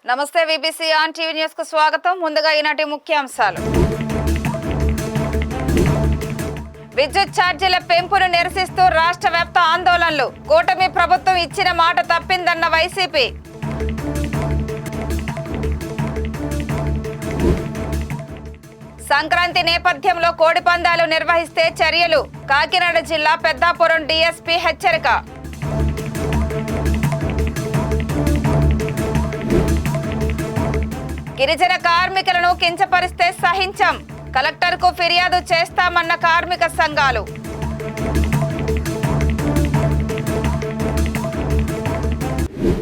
నమస్తే VBC on TV news కు స్వాగతం. ముందుగా ఈనాటి ముఖ్యాంశాలు. విద్యుత్ ఛార్జీల పెంపును నిరసిస్తూ రాష్ట్ర వ్యాప్త ఆందోళనలు. కూటమి ప్రభుత్వం ఇచ్చిన మాట తప్పిందన్న వైసీపీ. సంక్రాంతి నేపథ్యంలో కోడిపందాలు నిర్వహిస్తే చర్యలు. కాకినాడ జిల్లా పెద్దాపురం డీఎస్పీ హెచ్చరిక. గిరిజన కార్మికులను కించపరిస్తే సహించం. కలెక్టర్కు ఫిర్యాదు చేస్తామన్న కార్మిక సంఘాలు.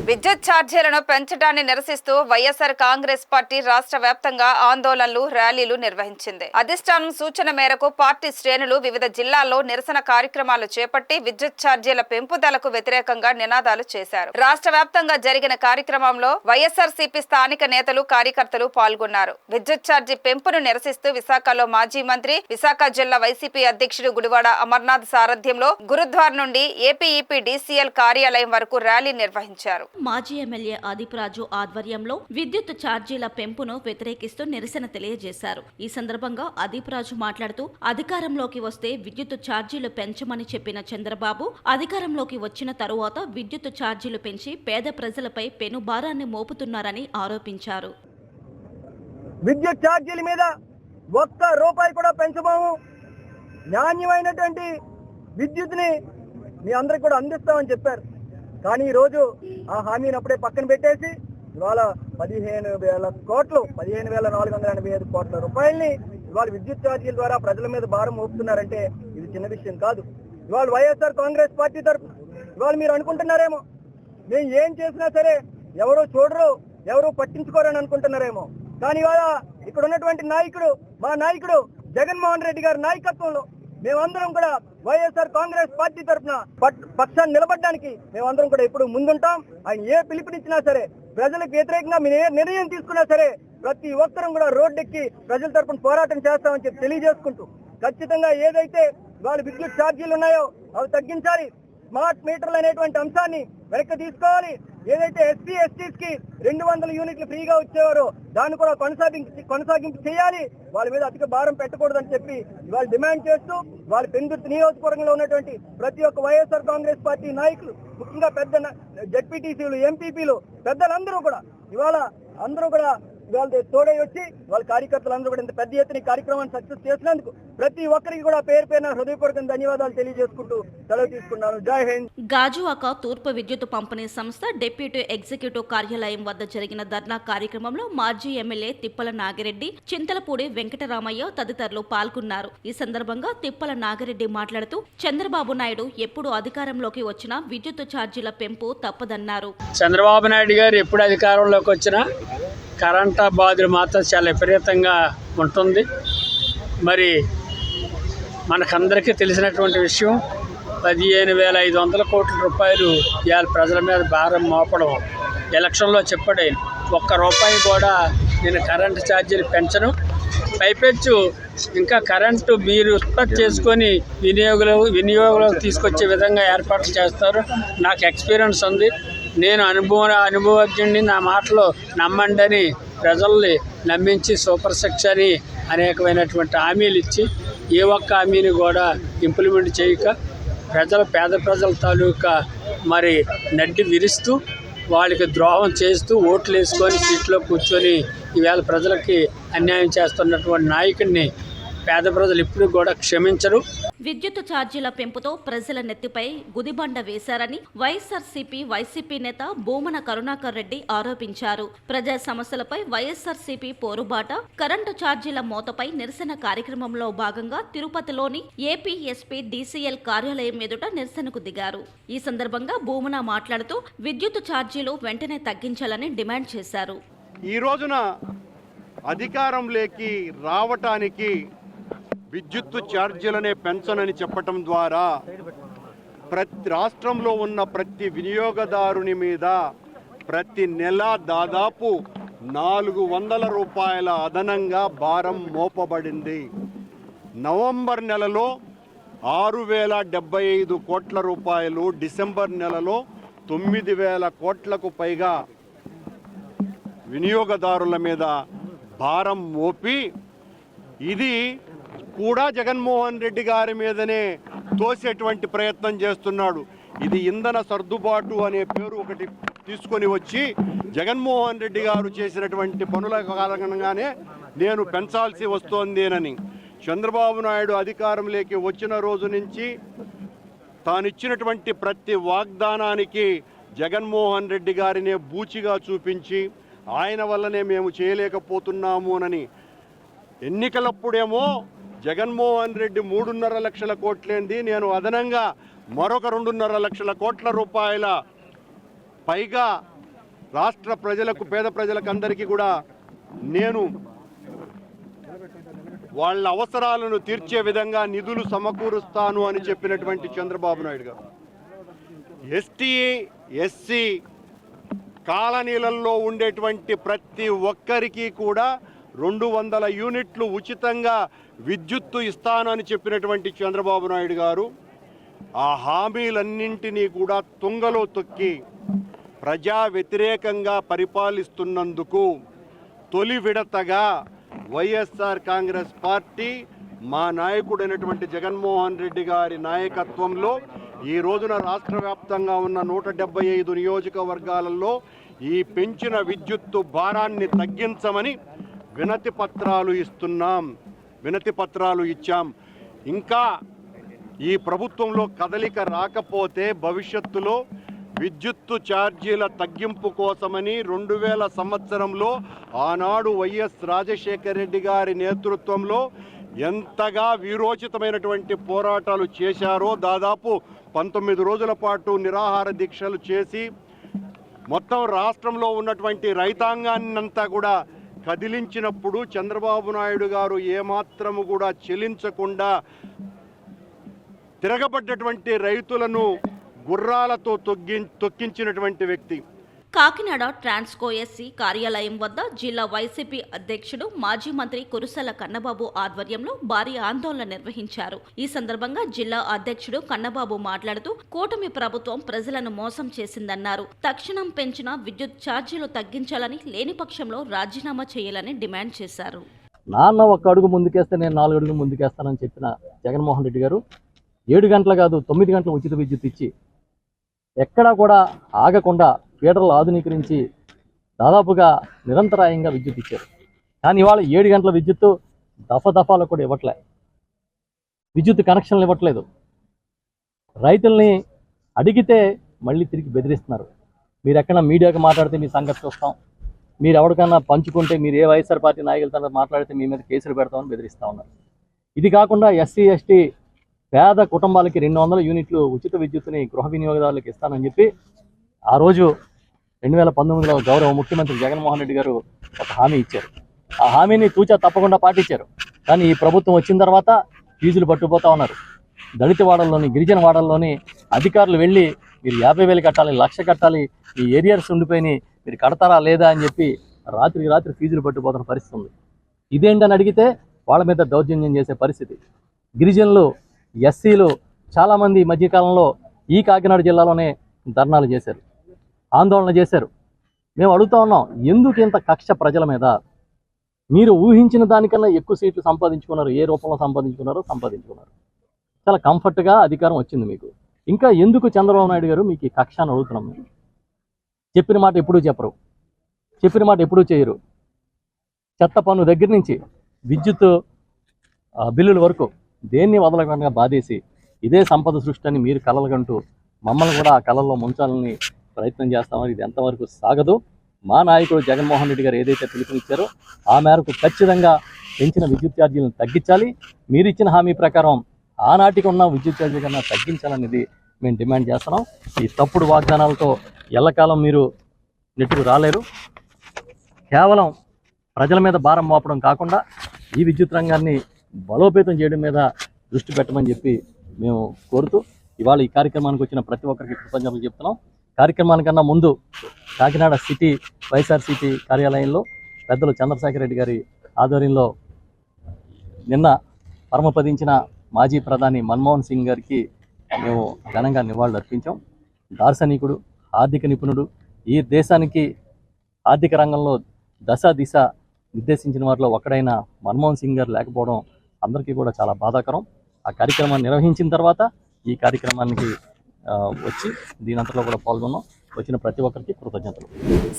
విద్యుత్ ఛార్జీలను పెంచడాన్ని నిరసిస్తూ వైఎస్ఆర్ కాంగ్రెస్ పార్టీ రాష్ట్ర వ్యాప్తంగా ఆందోళనలు, ర్యాలీలు నిర్వహించింది. అధిష్టానం సూచన మేరకు పార్టీ శ్రేణులు వివిధ జిల్లాల్లో నిరసన కార్యక్రమాలు చేపట్టి విద్యుత్ ఛార్జీల పెంపుదలకు వ్యతిరేకంగా నినాదాలు చేశారు. రాష్ట్ర వ్యాప్తంగా జరిగిన కార్యక్రమంలో వైఎస్ఆర్సీపీ స్థానిక నేతలు, కార్యకర్తలు పాల్గొన్నారు. విద్యుత్ ఛార్జీ పెంపును నిరసిస్తూ విశాఖలో మాజీ మంత్రి, విశాఖ జిల్లా వైసీపీ అధ్యక్షుడు గుడివాడ అమర్నాథ్ సారథ్యంలో గురుద్వార్ నుండి ఏపీఈపీ డీసీఎల్ కార్యాలయం వరకు ర్యాలీ నిర్వహించారు. మాజీ ఎమ్మెల్యే ఆదిపురాజు ఆధ్వర్యంలో విద్యుత్ ఛార్జీల పెంపును వ్యతిరేకిస్తూ నిరసన తెలియజేశారు. ఈ సందర్భంగా ఆదిపురాజు మాట్లాడుతూ, అధికారంలోకి వస్తే విద్యుత్ ఛార్జీలు పెంచమని చెప్పిన చంద్రబాబు అధికారంలోకి వచ్చిన తరువాత విద్యుత్ ఛార్జీలు పెంచి పేద ప్రజలపై పెనుభారాన్ని మోపుతున్నారని ఆరోపించారు. విద్యుత్ ఛార్జీల మీద ఒక్క రూపాయి కూడా పెంచబోము. నాణ్యమైనటువంటి విద్యుత్ని మీ అందరికి కూడా అందిస్తామని చెప్పారు. కానీ ఈరోజు ఆ హామీని అప్పుడే పక్కన పెట్టేసి ఇవాళ 15,000 కోట్లు, 15,485 కోట్ల రూపాయల్ని ఇవాళ విద్యుత్ ఛార్జీల ద్వారా ప్రజల మీద భారం మోపుతున్నారంటే ఇది చిన్న విషయం కాదు. ఇవాళ వైఎస్ఆర్ కాంగ్రెస్ పార్టీ తరఫున ఇవాళ మీరు అనుకుంటున్నారేమో మేము ఏం చేసినా సరే ఎవరు చూడరు, ఎవరు పట్టించుకోరని అనుకుంటున్నారేమో. కానీ ఇవాళ ఇక్కడ ఉన్నటువంటి నాయకుడు, మా నాయకుడు జగన్మోహన్ రెడ్డి గారి నాయకత్వంలో మేమందరం కూడా వైఎస్ఆర్ కాంగ్రెస్ పార్టీ తరఫున పక్షాన్ని నిలబడడానికి మేమందరం కూడా ఎప్పుడు ముందుంటాం. ఆయన ఏ పిలుపునిచ్చినా సరే, ప్రజలకు వ్యతిరేకంగా మీరు ఏ నిర్ణయం తీసుకున్నా సరే ప్రతి ఒక్కరం కూడా రోడ్డెక్కి ప్రజల తరఫున పోరాటం చేస్తామని చెప్పి తెలియజేసుకుంటూ, ఖచ్చితంగా ఏదైతే వాళ్ళ విద్యుత్ ఛార్జీలు ఉన్నాయో అవి తగ్గించాలి. స్మార్ట్ మీటర్లు అనేటువంటి అంశాన్ని వెనక్కి తీసుకోవాలి. ఏదైతే ఎస్సీ ఎస్టీస్ కి 200 యూనిట్లు ఫ్రీగా వచ్చేవారో దాన్ని కూడా కొనసాగింపు చేయాలి. వాళ్ళ మీద అధిక భారం పెట్టకూడదని చెప్పి ఇవాళ డిమాండ్ చేస్తూ, వాళ్ళ పెందుర్తి నియోజకవర్గంలో ఉన్నటువంటి ప్రతి ఒక్క వైఎస్ఆర్ కాంగ్రెస్ పార్టీ నాయకులు, ముఖ్యంగా పెద్ద జెడ్పీటీసీలు, ఎంపీపీలు, పెద్దలందరూ కూడా ఇవాళ అందరూ కూడా ఇవాళ తోడై వచ్చి వాళ్ళ కార్యకర్తలందరూ కూడా ఇంత పెద్ద ఎత్తున కార్యక్రమాన్ని సక్సెస్ చేసినందుకు ప్రతి ఒక్కరికి కూడా పేరు పేరున హృదయపూర్వక ధన్యవాదాలు తెలియజేసుకుంటూ సెలవు తీసుకున్నాను. జై హింద్. గాజువాక తూర్పు విద్యుత్ పంపిణీ సంస్థ డిప్యూటీ ఎగ్జిక్యూటివ్ కార్యాలయం వద్ద జరిగిన ధర్నా కార్యక్రమంలో మాజీ ఎమ్మెల్యే తిప్పల నాగిరెడ్డి, చింతలపూడి వెంకటరామయ్య తదితరులు పాల్గొన్నారు. ఈ సందర్భంగా తిప్పల నాగిరెడ్డి మాట్లాడుతూ, చంద్రబాబు నాయుడు ఎప్పుడు అధికారంలోకి వచ్చినా విద్యుత్ ఛార్జీల పెంపు తప్పదన్నారు. చంద్రబాబు నాయుడు గారు ఎప్పుడు అధికారంలోకి వచ్చినా కరెంటు బాధలు మాత్రం చాలా విపరీతంగా ఉంటుంది. మరి మనకందరికీ తెలిసినటువంటి విషయం, 15,500 కోట్ల రూపాయలు ఇవాళ ప్రజల మీద భారం మోపడం. ఎలక్షన్లో చెప్పాడు, ఒక్క రూపాయి కూడా నేను కరెంటు ఛార్జీలు పెంచను, పైపెచ్చు ఇంకా కరెంటు మీరు ఉత్పత్తి చేసుకొని వినియోగంలోకి తీసుకొచ్చే విధంగా ఏర్పాట్లు చేస్తారు. నాకు ఎక్స్పీరియన్స్ ఉంది, నేను అనుభవజ్ఞుడిని, నా మాటలో నమ్మండి అని ప్రజల్ని నమ్మించి సూపర్ సిక్స్ అని అనేకమైనటువంటి హామీలు ఇచ్చి ఏ ఒక్క హామీని కూడా ఇంప్లిమెంట్ చేయక పేద ప్రజల తాలూకా మరి నడ్డి విరుస్తూ వాళ్ళకి ద్రోహం చేస్తూ ఓట్లు వేసుకొని సీట్లో కూర్చొని ఈవేళ ప్రజలకి అన్యాయం చేస్తున్నటువంటి నాయకుడిని పేద ప్రజలు ఇప్పుడు కూడా క్షమించరు. విద్యుత్ ఛార్జీల పెంపుతో ప్రజల నెత్తిపై గుదిబండ వేశారని వైసీపీ నేత భూమన కరుణాకర్ రెడ్డి ఆరోపించారు. ప్రజా సమస్యలపై వైఎస్ఆర్సీపీ పోరుబాట, కరెంటు ఛార్జీల మోతపై నిరసన కార్యక్రమంలో భాగంగా తిరుపతిలోని ఏపీఎస్పీ డీసీఎల్ కార్యాలయం ఎదుట నిరసనకు దిగారు. ఈ సందర్భంగా భూమన మాట్లాడుతూ, విద్యుత్ ఛార్జీలు వెంటనే తగ్గించాలని డిమాండ్ చేశారు. ఈ రోజున అధికారంలోకి రావటానికి విద్యుత్ ఛార్జీలనే పెంచనని చెప్పటం ద్వారా ప్రతి రాష్ట్రంలో ఉన్న ప్రతి వినియోగదారుని మీద ప్రతి నెల దాదాపు 400 రూపాయల అదనంగా భారం మోపబడింది. నవంబర్ నెలలో 6,075 కోట్ల రూపాయలు, డిసెంబర్ నెలలో 9,000 కోట్లకు పైగా వినియోగదారుల మీద భారం మోపి ఇది కూడా జగన్మోహన్ రెడ్డి గారి మీదనే తోసేటువంటి ప్రయత్నం చేస్తున్నాడు. ఇది ఇంధన సర్దుబాటు అనే పేరు ఒకటి తీసుకొని వచ్చి జగన్మోహన్ రెడ్డి గారు చేసినటువంటి పనుల కారణంగానే నేను పెంచాల్సి వస్తోందేనని చంద్రబాబు నాయుడు అధికారంలోకి వచ్చిన రోజు నుంచి తానిచ్చినటువంటి ప్రతి వాగ్దానానికి జగన్మోహన్ రెడ్డి గారినే బూచిగా చూపించి ఆయన వల్లనే మేము చేయలేకపోతున్నాము అని ఎన్నికలప్పుడేమో జగన్మోహన్ రెడ్డి 3.5 లక్షల కోట్లేంది, నేను అదనంగా మరొక 2.5 లక్షల కోట్ల రూపాయల పైగా రాష్ట్ర ప్రజలకు, పేద ప్రజలకు అందరికీ కూడా నేను వాళ్ళ అవసరాలను తీర్చే విధంగా నిధులు సమకూరుస్తాను అని చెప్పినటువంటి చంద్రబాబు నాయుడు గారు ఎస్టీ ఎస్సీ కాలనీలలో ఉండేటువంటి ప్రతి ఒక్కరికి కూడా 200 యూనిట్లు ఉచితంగా విద్యుత్తు ఇస్తానని చెప్పినటువంటి చంద్రబాబు నాయుడు గారు ఆ హామీలన్నింటినీ కూడా తుంగలో తొక్కి ప్రజా వ్యతిరేకంగా పరిపాలిస్తున్నందుకు తొలి విడతగా వైఎస్ఆర్ కాంగ్రెస్ పార్టీ మా నాయకుడైనటువంటి జగన్మోహన్ రెడ్డి గారి నాయకత్వంలో ఈ రోజున రాష్ట్ర వ్యాప్తంగా ఉన్న 175 నియోజకవర్గాలలో ఈ పెంచిన విద్యుత్తు భారాన్ని తగ్గించమని వినతి పత్రాలు ఇచ్చాం. ఇంకా ఈ ప్రభుత్వంలో కదలిక రాకపోతే భవిష్యత్తులో విద్యుత్తు ఛార్జీల తగ్గింపు కోసమని 2000 సంవత్సరంలో ఆనాడు వైఎస్ రాజశేఖర రెడ్డి గారి నేతృత్వంలో ఎంతగా వీరోచితమైనటువంటి పోరాటాలు చేశారో, దాదాపు 19 రోజుల పాటు నిరాహార దీక్షలు చేసి మొత్తం రాష్ట్రంలో ఉన్నటువంటి రైతాంగాన్నంతా కూడా కదిలించినప్పుడు చంద్రబాబు నాయుడు గారు ఏమాత్రము కూడా చెలించకుండా తిరగబడ్డటువంటి రైతులను గుర్రాలతో తొక్కించినటువంటి వ్యక్తి. కాకినాడ ట్రాన్స్కో ఎస్సీ కార్యాలయం వద్ద జిల్లా వైసీపీ అధ్యక్షుడు మాజీ మంత్రి కురుసల కన్నబాబు ఆధ్వర్యంలో భారీ ఆందోళన నిర్వహించారు. ఈ సందర్భంగా జిల్లా అధ్యక్షుడు కన్నబాబు మాట్లాడుతూ కూటమి ప్రభుత్వం ప్రజలను మోసం చేసిందన్నారు. తక్షణం పెంచిన విద్యుత్ ఛార్జీలు తగ్గించాలని, లేని పక్షంలో రాజీనామా చేయాలని డిమాండ్ చేశారు. నాన్న ఒక్క అడుగు ముందుకేస్తే నేను 4 అడుగులు ముందుకేస్తానని చెప్పిన జగన్మోహన్ రెడ్డి గారు 7 గంటలు కాదు 9 గంటలు ఉచిత విద్యుత్ ఇచ్చి ఎక్కడా కూడా ఆగకుండా ఫీడర్లు ఆధునీకరించి దాదాపుగా నిరంతరాయంగా విద్యుత్ ఇచ్చారు. కానీ ఇవాళ 7 గంటల విద్యుత్తు దఫాలకు కూడా ఇవ్వట్లే, విద్యుత్ కనెక్షన్లు ఇవ్వట్లేదు. రైతుల్ని అడిగితే మళ్ళీ తిరిగి బెదిరిస్తున్నారు. మీరు ఎక్కడన్నా మీడియాకి మాట్లాడితే మీ సంగతి చూస్తాం, మీరు ఎవరికన్నా పంచుకుంటే, మీరు ఏ వైఎస్ఆర్ పార్టీ నాయకులతో మాట్లాడితే మీ మీద కేసులు పెడతామని బెదిరిస్తూ ఉన్నారు. ఇది కాకుండా ఎస్సీ ఎస్టీ పేద కుటుంబాలకి 200 యూనిట్లు ఉచిత విద్యుత్తుని గృహ వినియోగదారులకు ఇస్తానని చెప్పి ఆ రోజు 2019లో గౌరవ ముఖ్యమంత్రి జగన్మోహన్ రెడ్డి గారు ఒక హామీ ఇచ్చారు. ఆ హామీని తూచా తప్పకుండా పాటించారు. కానీ ఈ ప్రభుత్వం వచ్చిన తర్వాత ఫీజులు పట్టుకుపోతా ఉన్నారు. దళిత వాడల్లోని, గిరిజన వాడల్లోని అధికారులు వెళ్ళి మీరు 50,000 కట్టాలి, 1,00,000 కట్టాలి, ఈ ఏరియాస్ ఉండిపోయినాయి, మీరు కడతారా లేదా అని చెప్పి రాత్రి ఫీజులు పట్టుకుపోతున్న పరిస్థితి ఉంది. ఇదేంటని అడిగితే వాళ్ళ మీద దౌర్జన్యం చేసే పరిస్థితి. గిరిజనులు, ఎస్సీలు చాలామంది ఈ మధ్యకాలంలో ఈ కాకినాడ జిల్లాలోనే ధర్నాలు చేశారు, ఆందోళన చేశారు. మేము అడుగుతా ఉన్నాం, ఎందుకు ఇంత కక్ష ప్రజల మీద? మీరు ఊహించిన దానికన్నా ఎక్కువ సీట్లు సంపాదించుకున్నారు. ఏ రూపంలో సంపాదించుకున్నారు. చాలా కంఫర్ట్గా అధికారం వచ్చింది మీకు. ఇంకా ఎందుకు చంద్రబాబు నాయుడు గారు మీకు ఈ కక్ష అని అడుగుతున్నాం. మేము చెప్పిన మాట ఎప్పుడూ చెప్పరు, చెప్పిన మాట ఎప్పుడూ చేయరు. చెత్త పన్ను దగ్గర నుంచి విద్యుత్ బిల్లుల వరకు దేన్ని వదలకుండా బాధేసి ఇదే సంపద సృష్టి అని మీరు కలలుగంటూ మమ్మల్ని కూడా ఆ కళల్లో ముంచాలని ప్రయత్నం చేస్తామని ఇది ఎంతవరకు సాగదు. మా నాయకుడు జగన్మోహన్ రెడ్డి గారు ఏదైతే పిలుపునిచ్చారో ఆ మేరకు ఖచ్చితంగా పెంచిన విద్యుత్ ఛార్జీలను తగ్గించాలి. మీరు ఇచ్చిన హామీ ప్రకారం ఆనాటికి ఉన్న విద్యుత్ ఛార్జీ కన్నా తగ్గించాలనేది మేము డిమాండ్ చేస్తున్నాం. ఈ తప్పుడు వాగ్దానాలతో ఎల్లకాలం మీరు నెట్టుకు రాలేరు. కేవలం ప్రజల మీద భారం మోపడం కాకుండా ఈ విద్యుత్ రంగాన్ని బలోపేతం చేయడం మీద దృష్టి పెట్టమని చెప్పి మేము కోరుతూ ఇవాళ ఈ కార్యక్రమానికి వచ్చిన ప్రతి ఒక్కరికి కృతజ్ఞతలు చెప్తున్నాం. కార్యక్రమానికన్నా ముందు కాకినాడ సిటీ వైఎస్ఆర్సీపీ కార్యాలయంలో పెద్దలు చంద్రశేఖర్ రెడ్డి గారి ఆధ్వర్యంలో నిన్న పరమపదించిన మాజీ ప్రధాని మన్మోహన్ సింగ్ గారికి మేము ఘనంగా నివాళులు అర్పించాం. దార్శనికుడు, ఆర్థిక నిపుణుడు, ఈ దేశానికి ఆర్థిక రంగంలో దశ దిశ నిర్దేశించిన వారిలో ఒకడైన మన్మోహన్ సింగ్ గారు లేకపోవడం అందరికీ కూడా చాలా బాధాకరం. ఆ కార్యక్రమాన్ని నిర్వహించిన తర్వాత ఈ కార్యక్రమానికి వచ్చి దీనంతలో కూడా పాల్గొన్నాం. వచ్చిన ప్రతి ఒక్కరికి కృతజ్ఞతలు.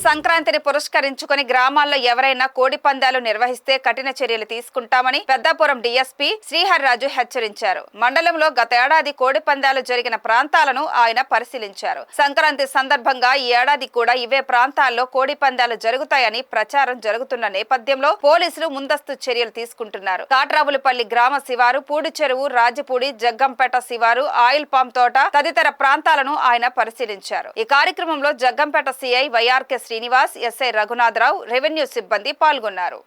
సంక్రాంతిని పురస్కరించుకుని గ్రామాల్లో ఎవరైనా కోడి పందాలు నిర్వహిస్తే కఠిన చర్యలు తీసుకుంటామని పెద్దాపురం డీఎస్పీ శ్రీహర్రాజు హెచ్చరించారు. మండలంలో గత ఏడాది కోడి పందాలు జరిగిన ప్రాంతాలను ఆయన పరిశీలించారు. సంక్రాంతి సందర్భంగా ఈ ఏడాది కూడా ఇవే ప్రాంతాల్లో కోడి పందాలు జరుగుతాయని ప్రచారం జరుగుతున్న నేపథ్యంలో పోలీసులు ముందస్తు చర్యలు తీసుకుంటున్నారు. కాట్రావులపల్లి గ్రామ శివారు, పూడి చెరువు, రాజపూడి, జగ్గంపేట శివారు, ఆయిల్ పామ్ తోట తదితర ప్రాంతాలను ఆయన పరిశీలించారు. ఈ కార్యక్రమంలో Jaggampeta CI YRK Srinivas, SI Raghunatha Rao, revenue సిబ్బంది పాల్గొన్నారు.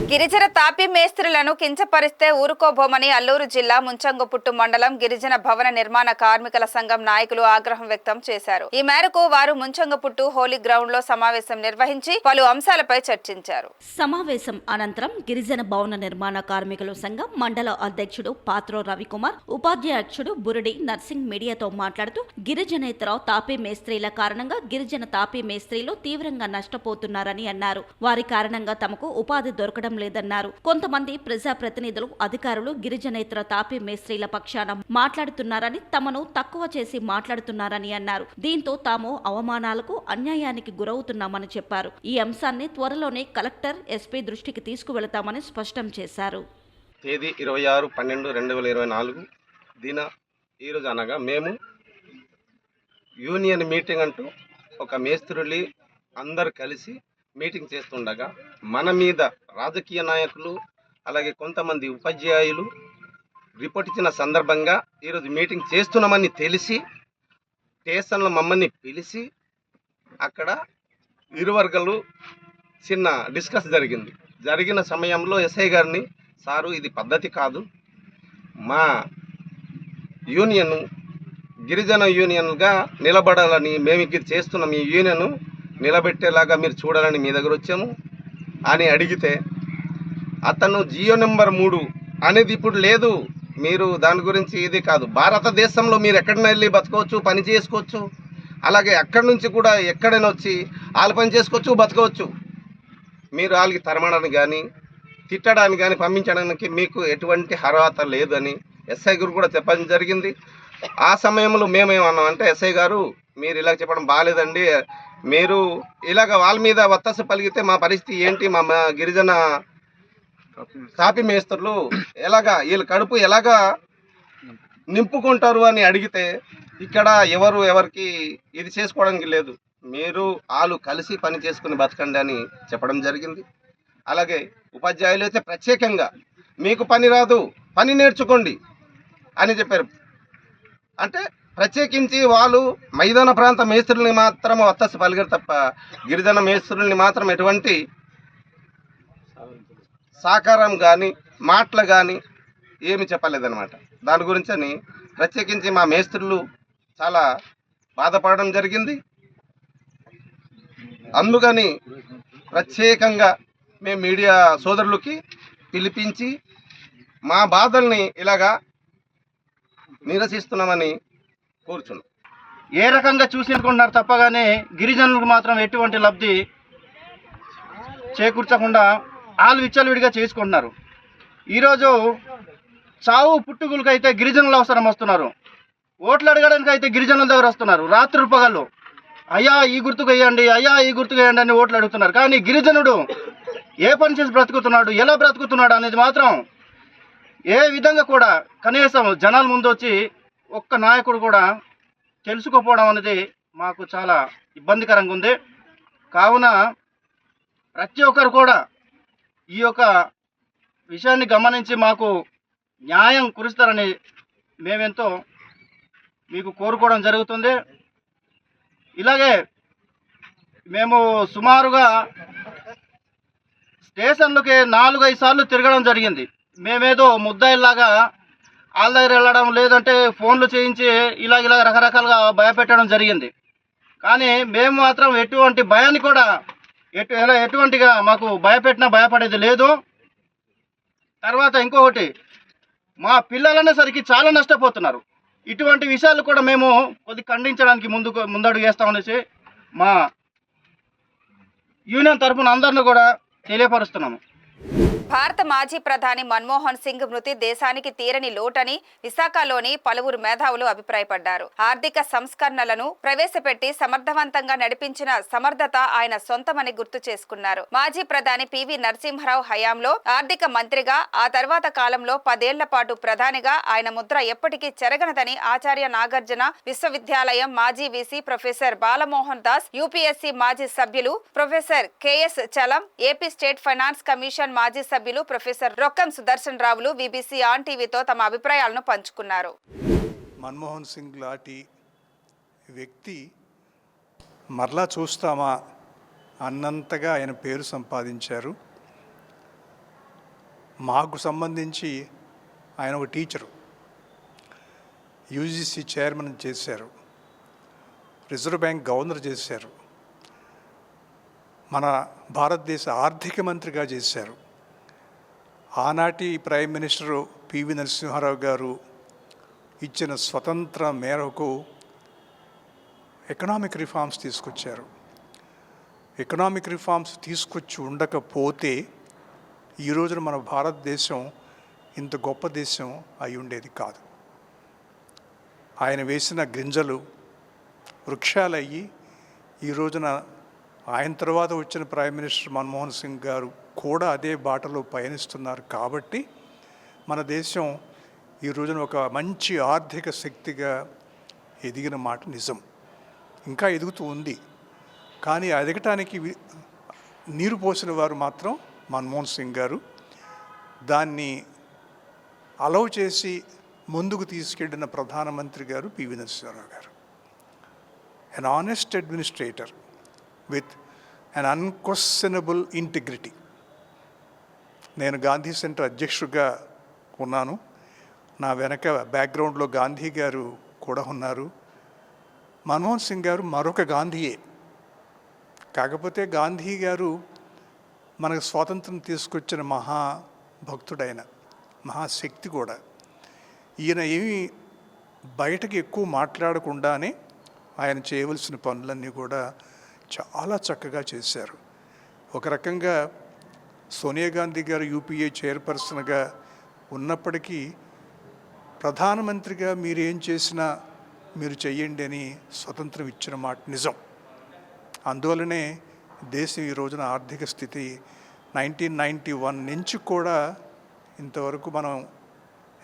గిరిజన తాపీ మేస్త్రులను కించపరిస్తే ఊరుకోబోమని అల్లూరు జిల్లా ముంచంగుపుట్టు మండలం గిరిజన భవన నిర్మాణ కార్మికుల సంఘం నాయకులు ఆగ్రహం వ్యక్తం చేశారు. ఈ మేరకు వారు ముంచంగుపుట్టు హోలీ గ్రౌండ్ లో సమావేశం నిర్వహించి పలు అంశాలపై చర్చించారు. సమావేశం అనంతరం గిరిజన భవన నిర్మాణ కార్మికుల సంఘం మండల అధ్యక్షుడు పాత్రో రవికుమార్, ఉపాధ్యక్షుడు బురడి నర్సింగ్ మీడియాతో మాట్లాడుతూ గిరిజనేతర తాపీ మేస్త్రీల కారణంగా గిరిజన తాపీ మేస్త్రీలు తీవ్రంగా నష్టపోతున్నారని అన్నారు. వారి కారణంగా తమకు ఉపాధి దొరకడం లేదన్నారు. కొంతమంది ప్రజాప్రతినిధులు, అధికారులు గిరిజనేతర తాపీ మేస్త్రీల పక్షాన మాట్లాడుతున్నారని, తమను తక్కువ చేసి మాట్లాడుతున్నారని అన్నారు. దీంతో తాము అవమానాలకు, అన్యాయానికి గురవుతున్నామని చెప్పారు. ఈ అంశాన్ని త్వరలోనే కలెక్టర్, ఎస్పీ దృష్టికి తీసుకువెళతామని స్పష్టం చేశారు. తేదీ 26/12/2024 ఈరోజు అనగా మేము యూనియన్ మీటింగ్ అంటూ ఒక మేస్త్రులు అందరు కలిసి మీటింగ్ చేస్తుండగా మన మీద రాజకీయ నాయకులు అలాగే కొంతమంది ఉపాధ్యాయులు రిపోర్ట్ ఇచ్చిన సందర్భంగా ఈరోజు మీటింగ్ చేస్తున్నామని తెలిసి స్టేషన్లో మమ్మల్ని పిలిచి అక్కడ ఇరు వర్గాలు చిన్న డిస్కస్ జరిగిన సమయంలో ఎస్ఐ గారిని, సారు ఇది పద్ధతి కాదు, మా యూనియన్ గిరిజన యూనియన్గా నిలబడాలని మేము ఇక్కడ చేస్తున్నాం, ఈ యూనియన్ నిలబెట్టేలాగా మీరు చూడాలని మీ దగ్గర వచ్చాము అని అడిగితే అతను జియో నెంబర్ 3 అనేది ఇప్పుడు లేదు, మీరు దాని గురించి ఇది కాదు, భారతదేశంలో మీరు ఎక్కడైనా వెళ్ళి బతకవచ్చు, పని చేసుకోవచ్చు, అలాగే అక్కడి నుంచి కూడా ఎక్కడైనా వచ్చి వాళ్ళు పని చేసుకోవచ్చు, బతకవచ్చు, మీరు వాళ్ళకి తరమడానికి కానీ తిట్టడానికి కానీ పంపించడానికి మీకు ఎటువంటి అర్హత లేదని ఎస్ఐ గారు కూడా చెప్పడం జరిగింది. ఆ సమయంలో మేమేమన్నామంటే, ఎస్ఐ గారు మీరు ఇలా చెప్పడం బాగాలేదండి, మీరు ఇలాగ వాళ్ళ మీద వత్తసు పలిగితే మా పరిస్థితి ఏంటి, మా గిరిజన తాపీ మేస్త్రులు ఎలాగా వీళ్ళ కడుపు ఎలాగా నింపుకుంటారు అని అడిగితే, ఇక్కడ ఎవరికి ఇది చేసుకోవడానికి లేదు, మీరు వాళ్ళు కలిసి పని చేసుకుని బతకండి అని చెప్పడం జరిగింది. అలాగే ఉపాధ్యాయులు అయితే ప్రత్యేకంగా మీకు పని రాదు, పని నేర్చుకోండి అని చెప్పారు. అంటే ప్రత్యేకించి వాళ్ళు మైదాన ప్రాంత మేస్త్రుల్ని మాత్రం వత్తసు పలిగారు తప్ప గిరిజన మేస్త్రుల్ని మాత్రం ఎటువంటి సహకారం కానీ మాటలు కానీ ఏమి చెప్పలేదన్నమాట. దాని గురించి అని ప్రత్యేకించి మా మేస్త్రులు చాలా బాధపడడం జరిగింది. అందుకని ప్రత్యేకంగా మేము మీడియా సోదరులకి పిలిపించి మా బాధల్ని ఇలాగా నిరసిస్తున్నామని కూర్చున్నాం. ఏ రకంగా చూసుకుంటున్నారు తప్పగానే గిరిజనులకు మాత్రం ఎటువంటి లబ్ధి చేకూర్చకుండా వాళ్ళు విచ్చలవిడిగా చేసుకుంటున్నారు. ఈరోజు చావు పుట్టుకులకి అయితే గిరిజనులు అవసరం వస్తున్నారు, ఓట్లు అడగడానికి అయితే గిరిజనుల దగ్గర వస్తున్నారు. రాత్రి పగళ్ళు అయ్యా ఈ గుర్తుకు వేయండి, అయ్యా ఈ గుర్తుకు వేయండి అని ఓట్లు అడుగుతున్నారు. కానీ గిరిజనుడు ఏ పని చేసి బ్రతుకుతున్నాడు, ఎలా బ్రతుకుతున్నాడు అనేది మాత్రం ఏ విధంగా కూడా కనీసం జనాల ముందు వచ్చి ఒక్క నాయకుడు కూడా తెలుసుకోపోవడం అనేది మాకు చాలా ఇబ్బందికరంగా ఉంది. కావున ప్రతి ఒక్కరు కూడా ఈ యొక్క విషయాన్ని గమనించి మాకు న్యాయం కురుస్తారని మేమెంతో మీకు కోరుకోవడం జరుగుతుంది. ఇలాగే మేము సుమారుగా స్టేషన్లకి 4-5 సార్లు తిరగడం జరిగింది. మేమేదో ముద్దాయిల్లాగా వాళ్ళ దగ్గర వెళ్ళడం, లేదంటే ఫోన్లు చేయించి ఇలా రకరకాలుగా భయపెట్టడం జరిగింది. కానీ మేము మాత్రం ఎటువంటి భయాన్ని కూడా ఎటువంటిగా మాకు భయపెట్టినా భయపడేది లేదు. తర్వాత ఇంకొకటి, మా పిల్లలనేసరికి చాలా నష్టపోతున్నారు. ఇటువంటి విషయాలు కూడా మేము కొద్దిగా ఖండించడానికి ముందడుగు వేస్తామనేసి మా యూనియన్ తరఫున అందరిని కూడా తెలియపరుస్తున్నాము. భారత మాజీ ప్రధాని మన్మోహన్ సింగ్ మృతి దేశానికి తీరని లోటని విశాఖలోని పలువురు మేధావులు అభిప్రాయపడ్డారు. ఆర్థిక సంస్కరణలను ప్రవేశపెట్టి సమర్థవంతంగా నడిపించిన సమర్థత ఆయన సొంతమని గుర్తు చేసుకున్నారు. మాజీ ప్రధాని పివి నరసింహారావు హయాంలో ఆర్థిక మంత్రిగా, ఆ తర్వాత కాలంలో 10 ఏళ్ల పాటు ప్రధానిగా ఆయన ముద్ర ఎప్పటికీ చెరగనదని ఆచార్య నాగార్జున విశ్వవిద్యాలయం మాజీ VC professor Balamohan Das, UPSC మాజీ సభ్యులు professor KS Chalam, AP state finance commission మాజీ సభ్యులు ప్రొఫెసర్ రొక్కం సుదర్శన్ రావులు బీబీసీ ఆన్ టీవీతో తమ అభిప్రాయాలను పంచుకున్నారు. మన్మోహన్ సింగ్ లాంటి వ్యక్తి మరలా చూస్తామా అన్నంతగా ఆయన పేరు సంపాదించారు. మాకు సంబంధించి ఆయన ఒక టీచరు, యూజీసీ చైర్మన్ చేశారు, రిజర్వ్ బ్యాంక్ గవర్నర్ చేశారు, మన భారతదేశ ఆర్థిక మంత్రిగా చేశారు. ఆనాటి ప్రైమ్ మినిస్టరు పివి నరసింహారావు గారు ఇచ్చిన స్వతంత్ర మేరకు ఎకనామిక్ రిఫార్మ్స్ తీసుకొచ్చారు. ఎకనామిక్ రిఫార్మ్స్ తీసుకొచ్చి ఉండకపోతే ఈ రోజున మన భారతదేశం ఇంత గొప్ప దేశం అయి ఉండేది కాదు. ఆయన వేసిన గింజలు వృక్షాలయ్యి ఈ రోజున ఆయన తర్వాత వచ్చిన ప్రైమ్ మినిస్టర్ మన్మోహన్ సింగ్ గారు కూడా అదే బాటలో పయనిస్తున్నారు. కాబట్టి మన దేశం ఈ రోజున ఒక మంచి ఆర్థిక శక్తిగా ఎదిగిన మాట నిజం. ఇంకా ఎదుగుతూ ఉంది. కానీ ఎదగటానికి నీరు పోసిన వారు మాత్రం మన్మోహన్ సింగ్ గారు. దాన్ని అలౌ చేసి ముందుకు తీసుకెళ్లిన ప్రధానమంత్రి గారు పివి నరసింహారావు గారు. an honest administrator with an unquestionable integrity. నేను గాంధీ సెంటర్ అధ్యక్షుడిగా ఉన్నాను. నా వెనక బ్యాక్గ్రౌండ్లో గాంధీ గారు కూడా ఉన్నారు. మన్మోహన్ సింగ్ గారు మరొక గాంధీయే. కాకపోతే గాంధీ గారు మనకు స్వాతంత్రం తీసుకొచ్చిన మహాభక్తుడైన మహాశక్తి కూడా. ఈయన ఏమీ బయటకు ఎక్కువ మాట్లాడకుండానే ఆయన చేయవలసిన పనులన్నీ కూడా చాలా చక్కగా చేశారు. ఒక రకంగా సోనియా గాంధీ గారు యూపీఏ చైర్పర్సన్గా ఉన్నప్పటికీ ప్రధానమంత్రిగా మీరు ఏం చేసినా మీరు చెయ్యండి అని స్వతంత్రం ఇచ్చిన మాట నిజం. అందువల్లనే దేశం ఈ రోజున ఆర్థిక స్థితి 1991 నుంచి కూడా ఇంతవరకు మనం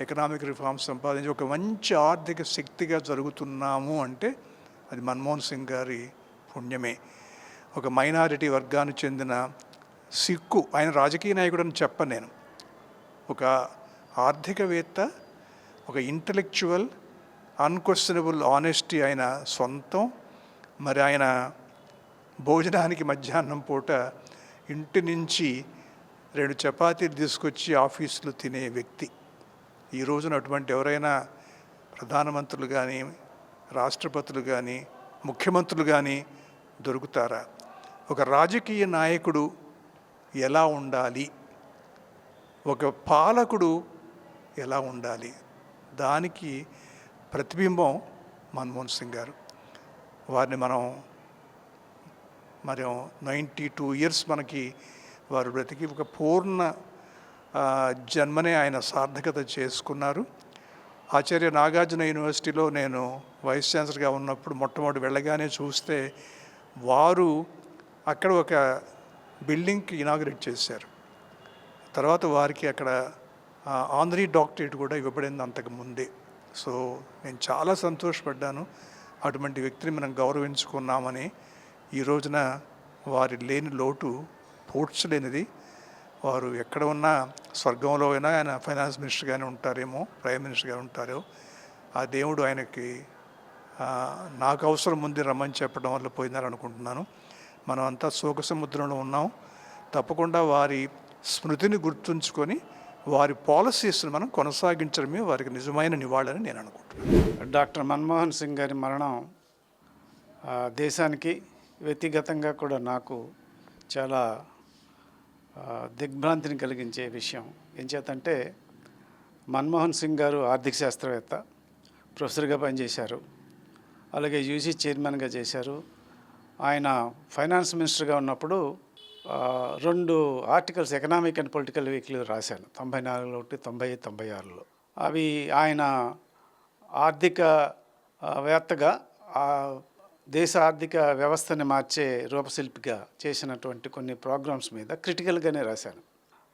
ఎకనామిక్ రిఫార్మ్స్ సంపాదించి ఒక మంచి ఆర్థిక శక్తిగా జరుగుతున్నాము అంటే అది మన్మోహన్ సింగ్ గారి పుణ్యమే. ఒక మైనారిటీ వర్గానికి చెందిన సిక్కు, ఆయన రాజకీయ నాయకుడు అని చెప్పను నేను, ఒక ఆర్థికవేత్త, ఒక ఇంటలెక్చువల్, అన్క్వశ్చనబుల్ ఆనెస్టీ ఆయన సొంతం. మరి ఆయన భోజనానికి మధ్యాహ్నం పూట ఇంటి నుంచి 2 చపాతీలు తీసుకొచ్చి ఆఫీసులో తినే వ్యక్తి. ఈ రోజున అటువంటి ఎవరైనా ప్రధానమంత్రులు కానీ, రాష్ట్రపతులు కానీ, ముఖ్యమంత్రులు కానీ దొరుకుతారా? ఒక రాజకీయ నాయకుడు ఎలా ఉండాలి, ఒక పాలకుడు ఎలా ఉండాలి, దానికి ప్రతిబింబం మన్మోహన్ సింగ్ గారు. వారిని మనం 92 ఇయర్స్ మనకి వారు బ్రతికి ఒక పూర్ణ జన్మనే ఆయన సార్థకత చేసుకున్నారు. ఆచార్య నాగార్జున యూనివర్సిటీలో నేను వైస్ ఛాన్సలర్గా ఉన్నప్పుడు మొట్టమొదటి వెళ్ళగానే చూస్తే వారు అక్కడ ఒక బిల్డింగ్కి ఇనాగరేట్ చేశారు. తర్వాత వారికి అక్కడ ఆనరీ డాక్టరేట్ కూడా ఇవ్వబడింది అంతకు ముందే. సో నేను చాలా సంతోషపడ్డాను. అటువంటి వ్యక్తిని మనం గౌరవించుకున్నామని. ఈ రోజున వారి లేని లోటు పూడ్చలేనిది. వారు ఎక్కడ ఉన్నా స్వర్గంలో అయినా ఆయన ఫైనాన్స్ మినిస్టర్గానే ఉంటారేమో, ప్రైమ్ మినిస్టర్గా ఉంటారో. ఆ దేవుడు ఆయనకి నాకు అవసరం ఉంది రమ్మని చెప్పడం వల్ల పోయిందని అనుకుంటున్నాను. మనం అంతా శోక సముద్రంలో ఉన్నాం. తప్పకుండా వారి స్మృతిని గుర్తుంచుకొని వారి పాలసీస్ని మనం కొనసాగించడమే వారికి నిజమైన నివాళని నేను అనుకుంటున్నాను. డాక్టర్ మన్మోహన్ సింగ్ గారి మరణం దేశానికి వ్యక్తిగతంగా కూడా నాకు చాలా దిగ్భ్రాంతిని కలిగించే విషయం. ఏం చేతంటే మన్మోహన్ సింగ్ గారు ఆర్థిక శాస్త్రవేత్త, ప్రొఫెసర్గా పనిచేశారు, అలాగే యూజీ చైర్మన్గా చేశారు. ఆయన ఫైనాన్స్ మినిస్టర్గా ఉన్నప్పుడు 2 articles economic and political weekly రాశాను, 94 ఒకటి 95, 96లో. అవి ఆయన ఆర్థిక వేత్తగా దేశ ఆర్థిక వ్యవస్థని మార్చే రూపశిల్పిగా చేసినటువంటి కొన్ని ప్రోగ్రామ్స్ మీద క్రిటికల్గానే రాశాను.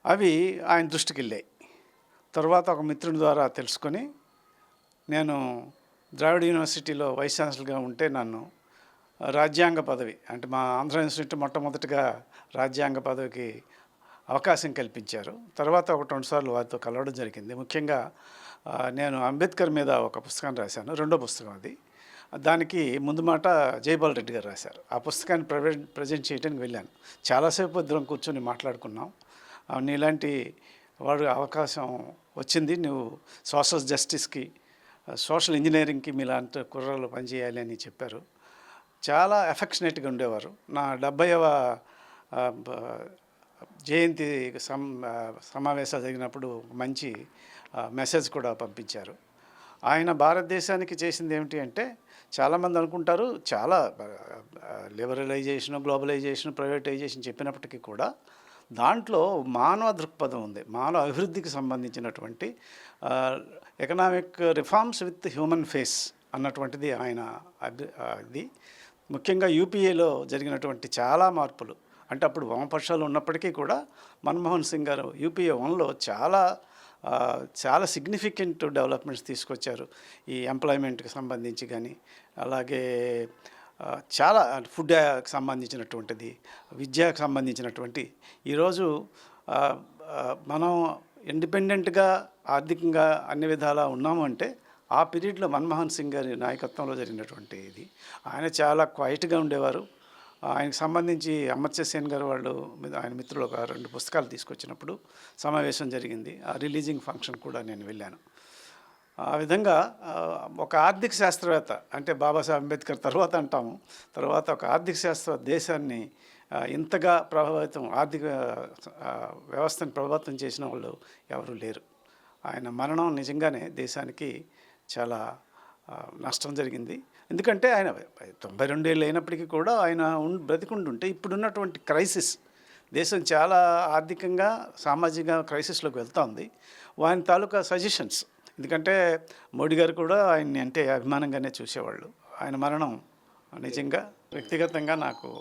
అవి ఆయన దృష్టికి వెళ్ళాయి. తర్వాత ఒక మిత్రుడి ద్వారా తెలుసుకొని నేను ద్రావిడ యూనివర్సిటీలో వైస్ ఛాన్సలర్గా ఉంటే నన్ను రాజ్యాంగ పదవి, అంటే మా ఆంధ్ర యూనివర్సిటీ మొట్టమొదటిగా రాజ్యాంగ పదవికి అవకాశం కల్పించారు. తర్వాత 1-2 సార్లు వారితో కలవడం జరిగింది. ముఖ్యంగా నేను అంబేద్కర్ మీద ఒక పుస్తకం రాశాను, 2వ పుస్తకం అది. దానికి ముందు మాట జైపాల్ రెడ్డి గారు రాశారు. ఆ పుస్తకాన్ని ప్రజెంట్ చేయడానికి వెళ్ళాను. చాలాసేపు ఇద్దరం కూర్చొని మాట్లాడుకున్నాం. నీలాంటి వాడు అవకాశం వచ్చింది, నువ్వు సోషల్ జస్టిస్కి, సోషల్ ఇంజనీరింగ్కి మీలాంటి కుర్రాళ్ళు పనిచేయాలి అని చెప్పారు. చాలా ఎఫెక్షనేట్గా ఉండేవారు. నా 70వ జయంతి సమావేశాలు జరిగినప్పుడు మంచి మెసేజ్ కూడా పంపించారు. ఆయన భారతదేశానికి చేసింది ఏమిటి అంటే, చాలామంది అనుకుంటారు చాలా లిబరలైజేషన్, గ్లోబలైజేషన్, ప్రైవేటైజేషన్ చెప్పినప్పటికీ కూడా దాంట్లో మానవ దృక్పథం ఉంది. మానవ అభివృద్ధికి సంబంధించినటువంటి economic reforms with human face అన్నటువంటిది ఆయన ఇది. ముఖ్యంగా యూపీఏలో జరిగినటువంటి చాలా మార్పులు, అంటే అప్పుడు వామపక్షాలు ఉన్నప్పటికీ కూడా మన్మోహన్ సింగ్ గారు యూపీఏ 1లో చాలా సిగ్నిఫికెంట్ డెవలప్మెంట్స్ తీసుకొచ్చారు. ఈ ఎంప్లాయ్మెంట్కి సంబంధించి కానీ, అలాగే చాలా ఫుడ్కి సంబంధించినటువంటిది, విద్యకు సంబంధించినటువంటి. ఈరోజు మనం ఇండిపెండెంట్గా ఆర్థికంగా అన్ని విధాలా ఉన్నాము అంటే ఆ పీరియడ్లో మన్మోహన్ సింగ్ గారి నాయకత్వంలో జరిగినటువంటి ఇది. ఆయన చాలా క్వైట్గా ఉండేవారు. ఆయనకు సంబంధించి అమర్త్య సేన్ గారు వాళ్ళు ఆయన మిత్రులు ఒక 2 పుస్తకాలు తీసుకొచ్చినప్పుడు సమావేశం జరిగింది. ఆ రిలీజింగ్ ఫంక్షన్ కూడా నేను వెళ్ళాను. ఆ విధంగా ఒక ఆర్థిక శాస్త్రవేత్త, అంటే బాబాసాహెబ్ అంబేద్కర్ తర్వాత అంటాము, తర్వాత ఒక ఆర్థిక శాస్త్ర దేశాన్ని ఇంతగా ఆర్థిక వ్యవస్థను ప్రభావితం చేసిన వాళ్ళు ఎవరు లేరు. ఆయన మరణం నిజంగానే దేశానికి చాలా నష్టం జరిగింది. ఎందుకంటే ఆయన 92 ఏళ్ళు అయినప్పటికీ కూడా ఆయన బ్రతికుంటుంటే ఇప్పుడున్నటువంటి క్రైసిస్, దేశం చాలా ఆర్థికంగా సామాజిక క్రైసిస్లోకి వెళ్తూ ఉంది. ఆయన తాలూకా సజెషన్స్, ఎందుకంటే మోడీ గారు కూడా ఆయన్ని అంటే అభిమానంగానే చూసేవాళ్ళు. ఆయన మరణం నిజంగా వ్యక్తిగతంగా నాకు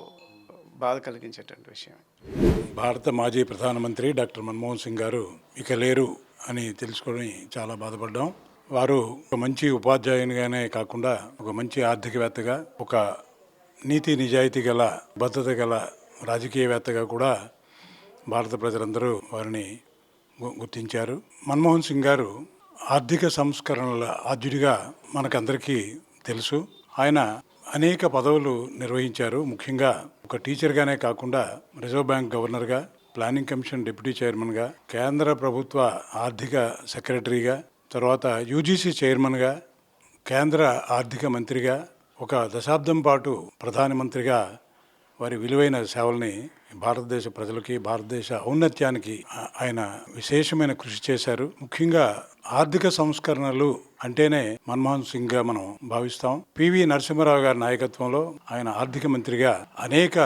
బాధ కలిగించేటువంటి విషయం. భారత మాజీ ప్రధానమంత్రి డాక్టర్ మన్మోహన్ సింగ్ గారు ఇక లేరు అని తెలుసుకొని చాలా బాధపడ్డాం. వారు ఒక మంచి ఉపాధ్యాయునిగానే కాకుండా ఒక మంచి ఆర్థికవేత్తగా, ఒక నీతి నిజాయితీ గల, భద్రత గల రాజకీయవేత్తగా కూడా భారత ప్రజలందరూ వారిని గుర్తించారు. మన్మోహన్ సింగ్ గారు ఆర్థిక సంస్కరణల ఆద్యుడిగా మనకందరికీ తెలుసు. ఆయన అనేక పదవులు నిర్వహించారు. ముఖ్యంగా ఒక టీచర్గానే కాకుండా రిజర్వ్ బ్యాంక్ గవర్నర్గా, ప్లానింగ్ కమిషన్ డిప్యూటీ చైర్మన్గా, కేంద్ర ప్రభుత్వ ఆర్థిక సెక్రటరీగా, తర్వాత యూజీసీ చైర్మన్గా, కేంద్ర ఆర్థిక మంత్రిగా, ఒక దశాబ్దం పాటు ప్రధానమంత్రిగా వారి విలువైన సేవల్ని భారతదేశ ప్రజలకి, భారతదేశ ఔన్నత్యానికి ఆయన విశేషమైన కృషి చేశారు. ముఖ్యంగా ఆర్థిక సంస్కరణలు అంటేనే మన్మోహన్ సింగ్గా మనం భావిస్తాం. పివి నరసింహారావు గారి నాయకత్వంలో ఆయన ఆర్థిక మంత్రిగా అనేక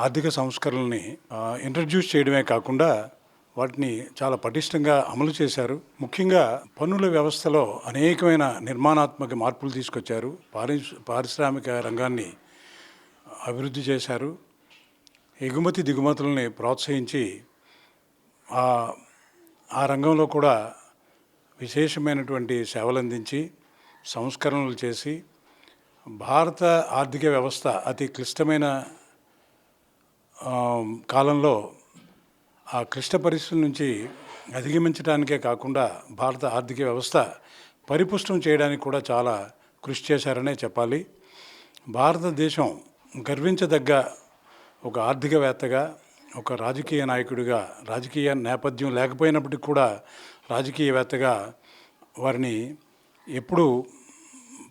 ఆర్థిక సంస్కరణల్ని ఇంట్రడ్యూస్ చేయడమే కాకుండా వాటిని చాలా పటిష్టంగా అమలు చేశారు. ముఖ్యంగా పన్నుల వ్యవస్థలో అనేకమైన నిర్మాణాత్మక మార్పులు తీసుకొచ్చారు. పారిశ్రామిక రంగాన్ని అభివృద్ధి చేశారు. ఎగుమతి దిగుమతులని ప్రోత్సహించి ఆ రంగంలో కూడా విశేషమైనటువంటి సేవలు అందించి సంస్కరణలు చేసి భారత ఆర్థిక వ్యవస్థ అతి క్లిష్టమైన కాలంలో ఆ క్లిష్ట పరిస్థితుల నుంచి అధిగమించడానికే కాకుండా భారత ఆర్థిక వ్యవస్థ పరిపుష్టం చేయడానికి కూడా చాలా కృషి చేశారనే చెప్పాలి. భారతదేశం గర్వించదగ్గ ఒక ఆర్థికవేత్తగా, ఒక రాజకీయ నాయకుడిగా, రాజకీయ నేపథ్యం లేకపోయినప్పటికీ కూడా రాజకీయవేత్తగా వారిని ఎప్పుడూ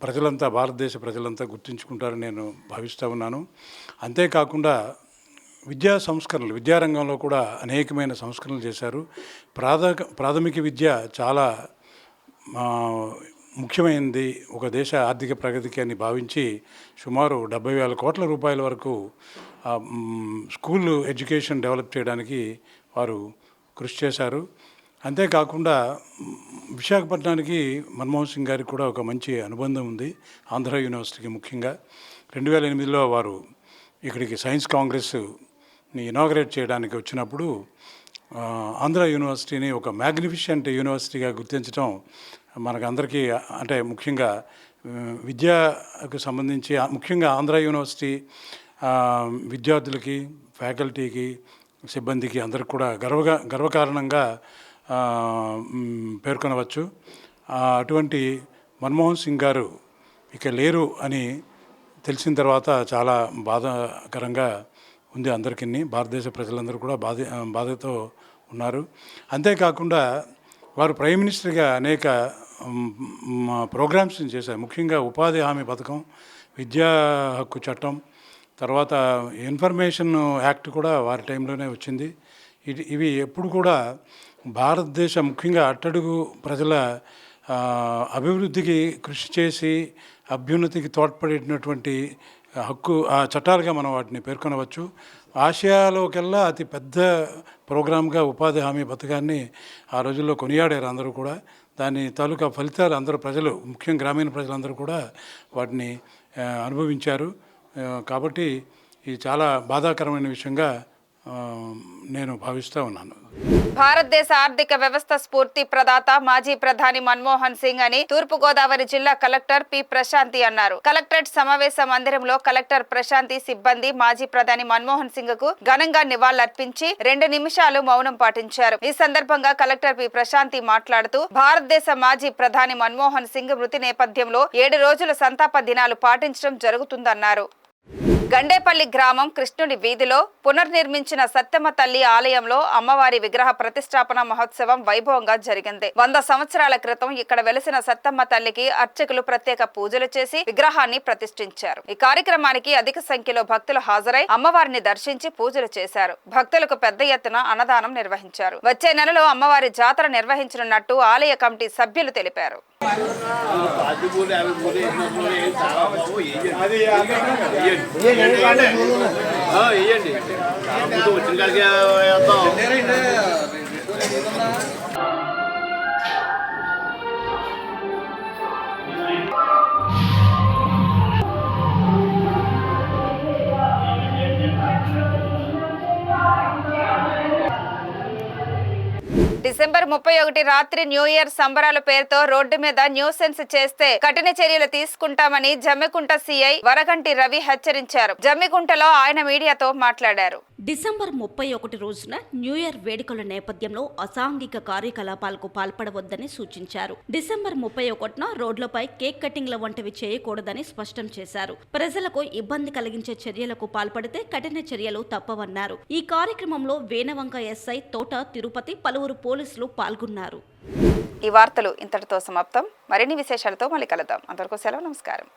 ప్రజలంతా, భారతదేశ ప్రజలంతా గుర్తుంచుకుంటారని నేను భావిస్తూ ఉన్నాను. అంతేకాకుండా విద్యా సంస్కరణలు, విద్యారంగంలో కూడా అనేకమైన సంస్కరణలు చేశారు. ప్రాథమిక విద్య చాలా ముఖ్యమైనది ఒక దేశ ఆర్థిక ప్రగతికి అని భావించి సుమారు 70,000 కోట్ల రూపాయల వరకు స్కూల్ ఎడ్యుకేషన్ డెవలప్ చేయడానికి వారు కృషి చేశారు. అంతేకాకుండా విశాఖపట్నానికి మన్మోహన్ సింగ్ గారికి కూడా ఒక మంచి అనుబంధం ఉంది, ఆంధ్ర యూనివర్సిటీకి. ముఖ్యంగా 2008లో వారు ఇక్కడికి సైన్స్ కాంగ్రెస్ని ఇనాగరేట్ చేయడానికి వచ్చినప్పుడు ఆంధ్ర యూనివర్సిటీని ఒక మ్యాగ్నిఫిషెంట్ యూనివర్సిటీగా గుర్తించడం మనకందరికీ, అంటే ముఖ్యంగా విద్యకు సంబంధించి ముఖ్యంగా ఆంధ్ర యూనివర్సిటీ విద్యార్థులకి, ఫ్యాకల్టీకి, సిబ్బందికి అందరికి కూడా గర్వకారణంగా పేర్కొనవచ్చు. అటువంటి మన్మోహన్ సింగ్ గారు ఇక లేరు అని తెలిసిన తర్వాత చాలా బాధాకరంగా ఉంది అందరికీ. భారతదేశ ప్రజలందరూ కూడా బాధతో ఉన్నారు. అంతేకాకుండా వారు ప్రైమ్ మినిస్టర్గా అనేక ప్రోగ్రామ్స్ని చేశారు. ముఖ్యంగా ఉపాధి హామీ పథకం, విద్యా హక్కు చట్టం, తర్వాత ఇన్ఫర్మేషన్ యాక్ట్ కూడా వారి టైంలోనే వచ్చింది. ఇవి ఎప్పుడు కూడా భారతదేశ ముఖ్యంగా అట్టడుగు ప్రజల అభివృద్ధికి కృషి చేసి అభ్యున్నతికి తోడ్పడేటటువంటి హక్కు చట్టాలుగా మనం వాటిని పేర్కొనవచ్చు. ఆసియాలోకెల్లా అతి పెద్ద ప్రోగ్రామ్గా ఉపాధి హామీ పథకాన్ని ఆ రోజుల్లో కొనియాడారు అందరూ కూడా. దాని తాలూకా ఫలితాలు అందరూ ప్రజలు, ముఖ్యంగా గ్రామీణ ప్రజలందరూ కూడా వాటిని అనుభవించారు. కాబట్టి ఇది చాలా బాధాకరమైన విషయంగా నేను భావిస్తూ ఉన్నాను. భారతదేశ ఆర్థిక వ్యవస్థ స్ఫూర్తి ప్రదాత మాజీ ప్రధాని మన్మోహన్ సింగ్ అని తూర్పుగోదావరి జిల్లా కలెక్టర్ పి ప్రశాంతి అన్నారు. కలెక్టరేట్ సమావేశ మందిరంలో కలెక్టర్ ప్రశాంతి, సిబ్బంది మాజీ ప్రధాని మన్మోహన్ సింగ్ కు ఘనంగా నివాళులర్పించి 2 నిమిషాలు మౌనం పాటించారు. ఈ సందర్భంగా కలెక్టర్ పి ప్రశాంతి మాట్లాడుతూ, భారతదేశ మాజీ ప్రధాని మన్మోహన్ సింగ్ మృతి నేపథ్యంలో 7 రోజుల సంతాప దినాలు పాటించడం జరుగుతుందన్నారు. గండేపల్లి గ్రామం కృష్ణుడి వీధిలో పునర్నిర్మించిన సత్యమ్మ తల్లి ఆలయంలో అమ్మవారి విగ్రహ ప్రతిష్టాపన మహోత్సవం వైభవంగా జరిగింది. 100 సంవత్సరాల క్రితం ఇక్కడ వెలిసిన సత్తమ్మ తల్లికి అర్చకులు ప్రత్యేక పూజలు చేసి విగ్రహాన్ని ప్రతిష్ఠించారు. ఈ కార్యక్రమానికి అధిక సంఖ్యలో భక్తులు హాజరై అమ్మవారిని దర్శించి పూజలు చేశారు. భక్తులకు పెద్ద ఎత్తున అన్నదానం నిర్వహించారు. వచ్చే నెలలో అమ్మవారి జాతర నిర్వహించనున్నట్టు ఆలయ కమిటీ సభ్యులు తెలిపారు. డిసెంబర్ 31 రాత్రి న్యూ ఇయర్ సంబరాల పేరుతో రోడ్డు మీద న్యూసెన్స్ చేస్తే కఠిన చర్యలు తీసుకుంటామని జమ్మికుంట సిఐ వరగంటి రవి హెచ్చరించారు. జమ్మికుంటలో ఆయన మీడియాతో మాట్లాడారు. డిసెంబర్ 31 రోజున న్యూ ఇయర్ వేడుకల నేపథ్యంలో అసాంఘిక కార్యకలాపాలకు పాల్పడవద్దని సూచించారు. డిసెంబర్ 31న రోడ్లపై కేక్ కటింగ్ల వంటివి చేయకూడదని స్పష్టం చేశారు. ప్రజలకు ఇబ్బంది కలిగించే చర్యలకు పాల్పడితే కఠిన చర్యలు తప్పవన్నారు. ఈ కార్యక్రమంలో వేనవంక ఎస్ఐ తోట తిరుపతి, పలువురు పోలీసులు పాల్గొన్నారు. ఈ వార్తలు ఇంతటితో సమాప్తం. మరిన్ని విశేషాలతో మళ్ళీ కలుద్దాం. అంతవరకు సెలవు, నమస్కారం.